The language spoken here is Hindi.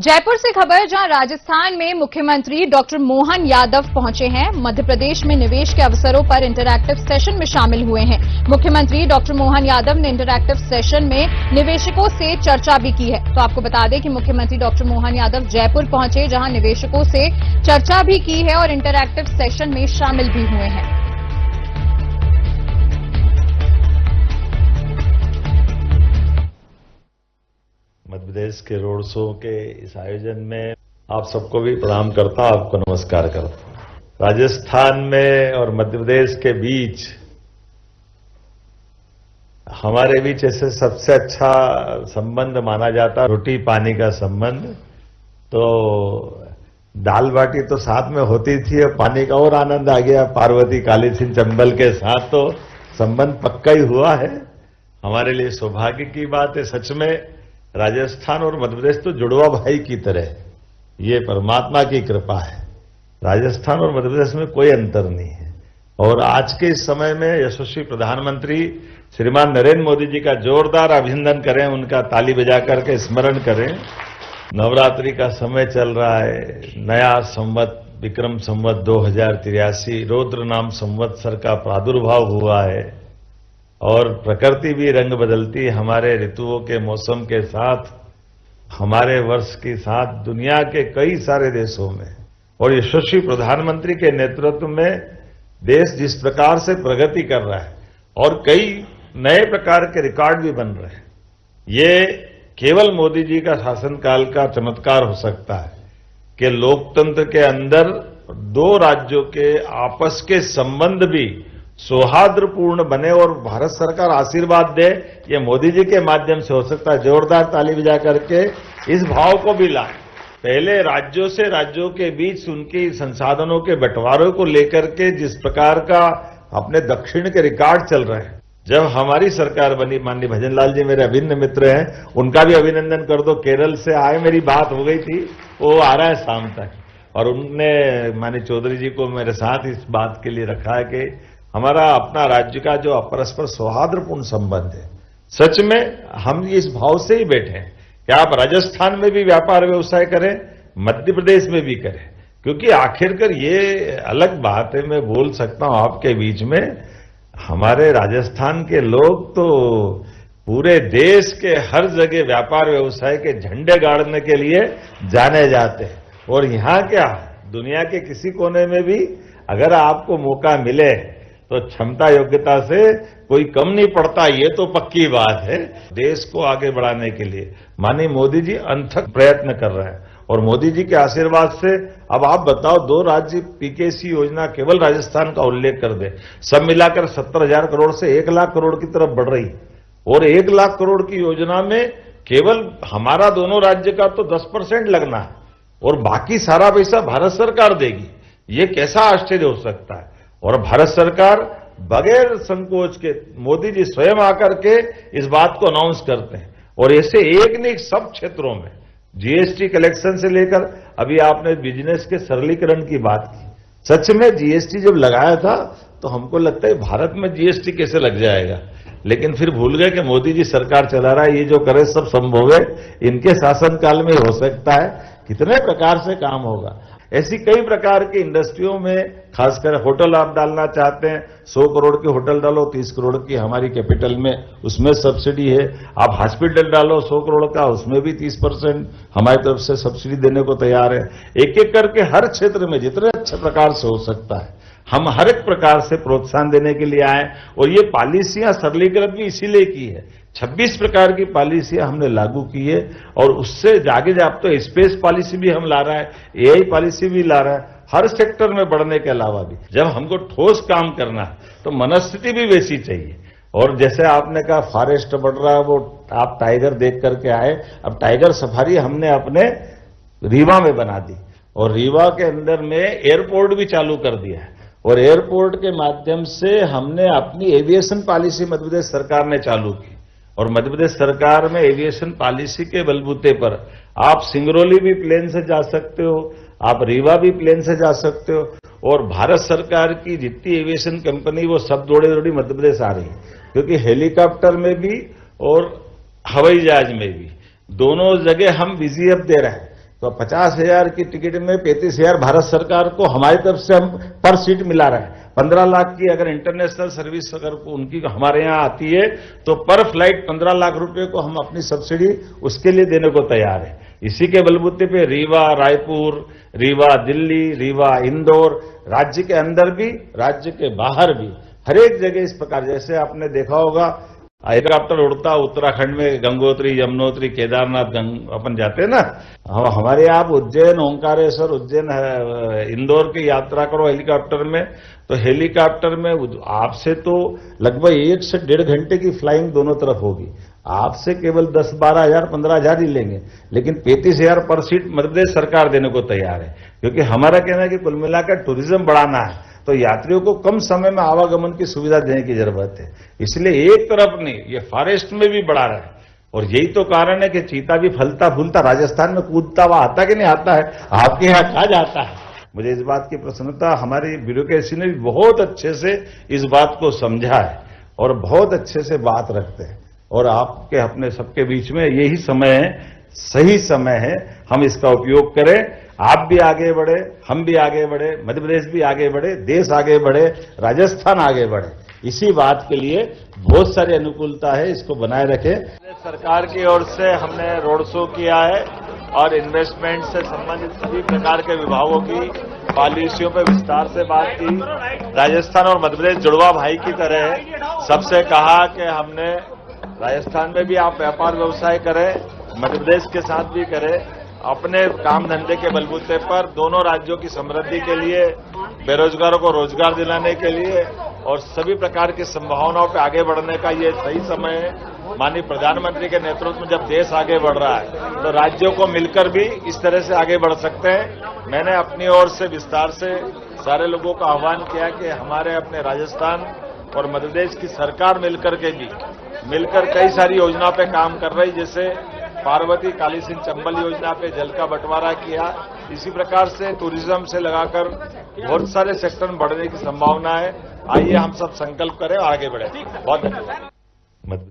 जयपुर से खबर, जहां राजस्थान में मुख्यमंत्री डॉक्टर मोहन यादव पहुंचे हैं। मध्य प्रदेश में निवेश के अवसरों पर इंटरैक्टिव सेशन में शामिल हुए हैं। मुख्यमंत्री डॉक्टर मोहन यादव ने इंटरैक्टिव सेशन में निवेशकों से चर्चा भी की है। तो आपको बता दें कि मुख्यमंत्री डॉक्टर मोहन यादव जयपुर पहुंचे, जहां निवेशकों से चर्चा भी की है और इंटरैक्टिव सेशन में शामिल भी हुए हैं। मध्य प्रदेश के रोड शो के इस आयोजन में आप सबको भी प्रणाम करता हूं, आपको नमस्कार करता हूं। राजस्थान में और मध्य प्रदेश के बीच हमारे बीच ऐसे सबसे अच्छा संबंध माना जाता रोटी पानी का संबंध। तो दाल बाटी तो साथ में होती थी, अब पानी का और आनंद आ गया। पार्वती काली सिंह चंबल के साथ तो संबंध पक्का ही हुआ है। हमारे लिए सौभाग्य की बात है। सच में राजस्थान और मध्य प्रदेश तो जुड़वा भाई की तरह, ये परमात्मा की कृपा है। राजस्थान और मध्य प्रदेश में कोई अंतर नहीं है। और आज के इस समय में यशस्वी प्रधानमंत्री श्रीमान नरेंद्र मोदी जी का जोरदार अभिनंदन करें, उनका ताली बजा करके स्मरण करें। नवरात्रि का समय चल रहा है, नया संवत विक्रम संवत 2083 रौद्र नाम संवत्सर का प्रादुर्भाव हुआ है और प्रकृति भी रंग बदलती हमारे ऋतुओं के मौसम के साथ, हमारे वर्ष के साथ दुनिया के कई सारे देशों में। और यशस्वी प्रधानमंत्री के नेतृत्व में देश जिस प्रकार से प्रगति कर रहा है और कई नए प्रकार के रिकॉर्ड भी बन रहे हैं, ये केवल मोदी जी का शासनकाल का चमत्कार हो सकता है कि लोकतंत्र के अंदर दो राज्यों के आपस के संबंध भी सौहार्दपूर्ण बने और भारत सरकार आशीर्वाद दे। ये मोदी जी के माध्यम से हो सकता है। जोरदार ताली बजा करके इस भाव को भी लाए। पहले राज्यों से राज्यों के बीच उनके संसाधनों के बंटवारे को लेकर के जिस प्रकार का अपने दक्षिण के रिकॉर्ड चल रहे हैं, जब हमारी सरकार बनी, माननीय भजन लाल जी मेरे अभिन्न मित्र हैं, उनका भी अभिनंदन कर दो। केरल से आए, मेरी बात हो गई थी, वो आ रहा है शाम तक। और उनने माननीय चौधरी जी को मेरे साथ इस बात के लिए रखा है कि हमारा अपना राज्य का जो परस्पर सौहार्दपूर्ण संबंध है, सच में हम इस भाव से ही बैठे हैं कि आप राजस्थान में भी व्यापार व्यवसाय करें, मध्य प्रदेश में भी करें। क्योंकि आखिरकार ये अलग बात है, मैं बोल सकता हूं आपके बीच में, हमारे राजस्थान के लोग तो पूरे देश के हर जगह व्यापार व्यवसाय के झंडे गाड़ने के लिए जाने जाते हैं। और यहां क्या, दुनिया के किसी कोने में भी अगर आपको मौका मिले तो क्षमता योग्यता से कोई कम नहीं पड़ता, ये तो पक्की बात है। देश को आगे बढ़ाने के लिए माननीय मोदी जी अनथक प्रयत्न कर रहे हैं और मोदी जी के आशीर्वाद से अब आप बताओ, 2 राज्य पीकेसी योजना केवल राजस्थान का उल्लेख कर दे, सब मिलाकर 70,000 करोड़ से 1 लाख करोड़ की तरफ बढ़ रही। और 1 लाख करोड़ की योजना में केवल हमारा दोनों राज्य का तो 10% लगना है और बाकी सारा पैसा भारत सरकार देगी। ये कैसा आश्चर्य हो सकता है। और भारत सरकार बगैर संकोच के मोदी जी स्वयं आकर के इस बात को अनाउंस करते हैं। और ऐसे एक नहीं सब क्षेत्रों में जीएसटी कलेक्शन से लेकर अभी आपने बिजनेस के सरलीकरण की बात की। सच में जीएसटी जब लगाया था तो हमको लगता है भारत में जीएसटी कैसे लग जाएगा, लेकिन फिर भूल गए कि मोदी जी सरकार चला रहा है, ये जो करे सब संभव है, इनके शासनकाल में हो सकता है। कितने प्रकार से काम होगा। ऐसी कई प्रकार की इंडस्ट्रियों में, खासकर होटल आप डालना चाहते हैं, 100 करोड़ की होटल डालो, 30 करोड़ की हमारी कैपिटल में, उसमें सब्सिडी है। आप हॉस्पिटल डालो 100 करोड़ का, उसमें भी 30% हमारी तरफ से सब्सिडी देने को तैयार है। एक एक करके हर क्षेत्र में जितने अच्छे प्रकार से हो सकता है, हम हर एक प्रकार से प्रोत्साहन देने के लिए आए। और ये पॉलिसियां सरलीकृत भी इसीलिए की है। 26 प्रकार की पॉलिसियां हमने लागू की है और उससे आगे आप तो स्पेस पॉलिसी भी हम ला रहे हैं, एआई पॉलिसी भी ला रहे हैं। हर सेक्टर में बढ़ने के अलावा भी जब हमको ठोस काम करना है तो मनस्थिति भी वैसी चाहिए। और जैसे आपने कहा फॉरेस्ट बढ़ रहा है, वो आप टाइगर देख करके आए। अब टाइगर सफारी हमने अपने रीवा में बना दी और रीवा के अंदर में एयरपोर्ट भी चालू कर दिया है। और एयरपोर्ट के माध्यम से हमने अपनी एविएशन पॉलिसी मध्य प्रदेश सरकार ने चालू की। और मध्य प्रदेश सरकार में एविएशन पॉलिसी के बलबूते पर आप सिंगरौली भी प्लेन से जा सकते हो, आप रीवा भी प्लेन से जा सकते हो। और भारत सरकार की जितनी एविएशन कंपनी वो सब दौड़ी मध्य प्रदेश आ रही है, क्योंकि हेलीकॉप्टर में भी और हवाई जहाज में भी दोनों जगह हम बिजी अब दे रहे हैं तो 50,000 की टिकट में 35,000 भारत सरकार को हमारी तरफ से हम पर सीट मिला रहा है। 15 लाख की अगर इंटरनेशनल सर्विस अगर उनकी हमारे यहाँ आती है तो पर फ्लाइट 15 लाख रुपए को हम अपनी सब्सिडी उसके लिए देने को तैयार है। इसी के बलबूते पे रीवा रायपुर, रीवा दिल्ली, रीवा इंदौर, राज्य के अंदर भी राज्य के बाहर भी हर एक जगह इस प्रकार, जैसे आपने देखा होगा हेलीकॉप्टर उड़ता उत्तराखंड में गंगोत्री, यमुनोत्री, केदारनाथ अपन जाते हैं ना, हमारे आप उज्जैन, ओंकारेश्वर, उज्जैन, इंदौर की यात्रा करो हेलीकॉप्टर में, तो हेलीकॉप्टर में आपसे तो लगभग 1 से 1.5 घंटे की फ्लाइंग दोनों तरफ होगी। आपसे केवल 10-12 हजार 15 हजार ही लेंगे, लेकिन 35,000 पर सीट मध्य प्रदेश सरकार देने को तैयार है, क्योंकि हमारा कहना है कि कुल मिलाकर टूरिज्म बढ़ाना है तो यात्रियों को कम समय में आवागमन की सुविधा देने की जरूरत है। इसलिए एक तरफ नहीं, ये फॉरेस्ट में भी बढ़ा रहा है और यही तो कारण है कि चीता भी फलता फूलता राजस्थान में कूदता हुआ आता कि नहीं आता है, आपके यहाँ कहा जाता है। मुझे इस बात की प्रसन्नता, हमारी ब्यूरोक्रेसी ने भी बहुत अच्छे से इस बात को समझा है और बहुत अच्छे से बात रखते हैं और आपके अपने सबके बीच में यही समय है, सही समय है, हम इसका उपयोग करें। आप भी आगे बढ़े, हम भी आगे बढ़े, मध्य प्रदेश भी आगे बढ़े, देश आगे बढ़े, राजस्थान आगे बढ़े, इसी बात के लिए बहुत सारी अनुकूलता है, इसको बनाए रखें। सरकार की ओर से हमने रोड शो किया है और इन्वेस्टमेंट से संबंधित सभी प्रकार के विभागों की पॉलिसियों पर विस्तार से बात की। राजस्थान और मध्य प्रदेश जुड़वा भाई की तरह है। सबसे कहा कि हमने राजस्थान में भी आप व्यापार व्यवसाय करें, मध्य प्रदेश के साथ भी करें, अपने काम धंधे के बलबूते पर दोनों राज्यों की समृद्धि के लिए, बेरोजगारों को रोजगार दिलाने के लिए और सभी प्रकार की संभावनाओं पर आगे बढ़ने का ये सही समय है। माननीय प्रधानमंत्री के नेतृत्व में जब देश आगे बढ़ रहा है तो राज्यों को मिलकर भी इस तरह से आगे बढ़ सकते हैं। मैंने अपनी ओर से विस्तार से सारे लोगों का आह्वान किया कि हमारे अपने राजस्थान और मध्य प्रदेश की सरकार मिलकर कई सारी योजनाओं पे काम कर रही, जैसे पार्वती काली सिंह चंबल योजना पे जल का बंटवारा किया। इसी प्रकार से टूरिज्म से लगाकर बहुत सारे सेक्टर में बढ़ने की संभावना है। आइए हम सब संकल्प करें और आगे बढ़े। बहुत धन्यवाद।